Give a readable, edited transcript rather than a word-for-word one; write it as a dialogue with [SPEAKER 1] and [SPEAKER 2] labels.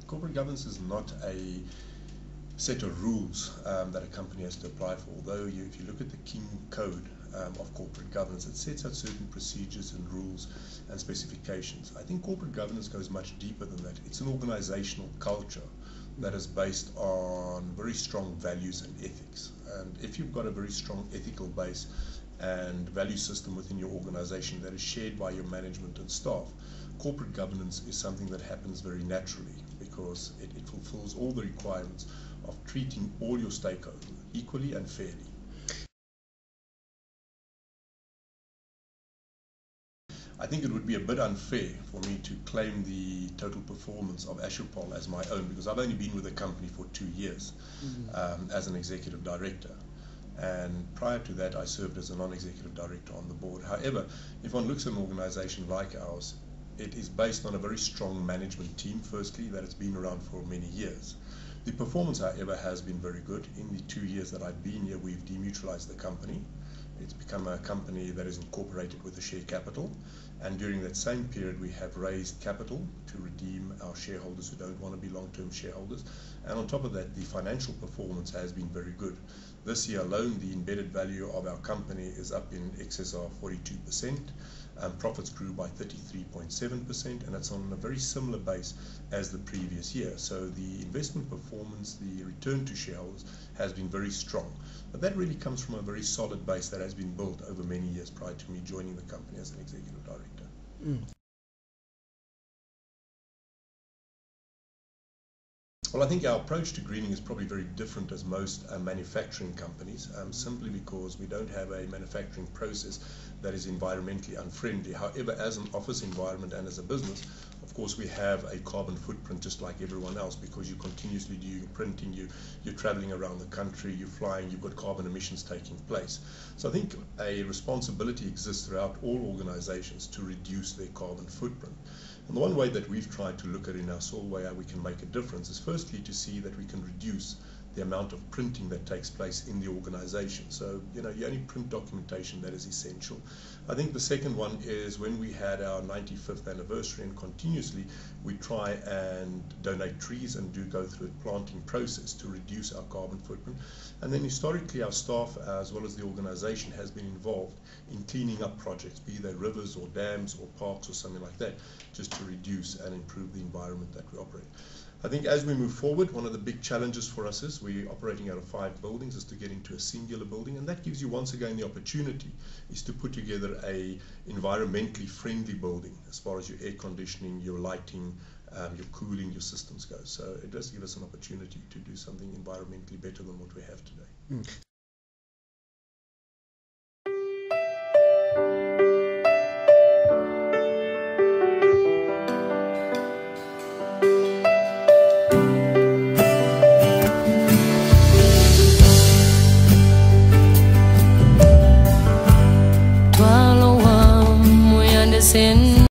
[SPEAKER 1] corporate governance is not a set of rules that a company has to apply for. Although if you look at the King Code of corporate governance, it sets out certain procedures and rules and specifications. I think corporate governance goes much deeper than that. It's an organizational culture that is based on very strong values and ethics. And if you've got a very strong ethical base and value system within your organization that is shared by your management and staff, corporate governance is something that happens very naturally because it fulfills all the requirements of treating all your stakeholders equally and fairly. I think it would be a bit unfair for me to claim the total performance of Assupol as my own, because I've only been with the company for 2 years as an executive director. And prior to that, I served as a non-executive director on the board. However, if one looks at an organization like ours, it is based on a very strong management team, firstly, that has been around for many years. The performance, however, has been very good. In the 2 years that I've been here, we've demutualized the company. It's become a company that is incorporated with a share capital. And during that same period, we have raised capital to redeem our shareholders who don't want to be long-term shareholders. And on top of that, the financial performance has been very good. This year alone, the embedded value of our company is up in excess of 42%. Profits grew by 33.7%, and it's on a very similar base as the previous year. So the investment performance, the return to shareholders, has been very strong. But that really comes from a very solid base that has been built over many years prior to me joining the company as an executive director. Well, I think our approach to greening is probably very different as most manufacturing companies, simply because we don't have a manufacturing process that is environmentally unfriendly. However, as an office environment and as a business, of course, we have a carbon footprint just like everyone else, because you're continuously doing printing, you're traveling around the country, you're flying, you've got carbon emissions taking place. So I think a responsibility exists throughout all organizations to reduce their carbon footprint. And the one way that we've tried to look at in our soil where we can make a difference is firstly to see that we can reduce the amount of printing that takes place in the organization. So, you only print documentation that is essential. I think the second one is when we had our 95th anniversary, and continuously we try and donate trees and do go through a planting process to reduce our carbon footprint. And then historically our staff as well as the organization has been involved in cleaning up projects, be they rivers or dams or parks or something like that, just to reduce and improve the environment that we operate. I think as we move forward, one of the big challenges for us is we're operating out of 5 buildings, is to get into a singular building, and that gives you once again the opportunity is to put together a environmentally friendly building as far as your air conditioning, your lighting, your cooling, your systems go. So it does give us an opportunity to do something environmentally better than what we have today.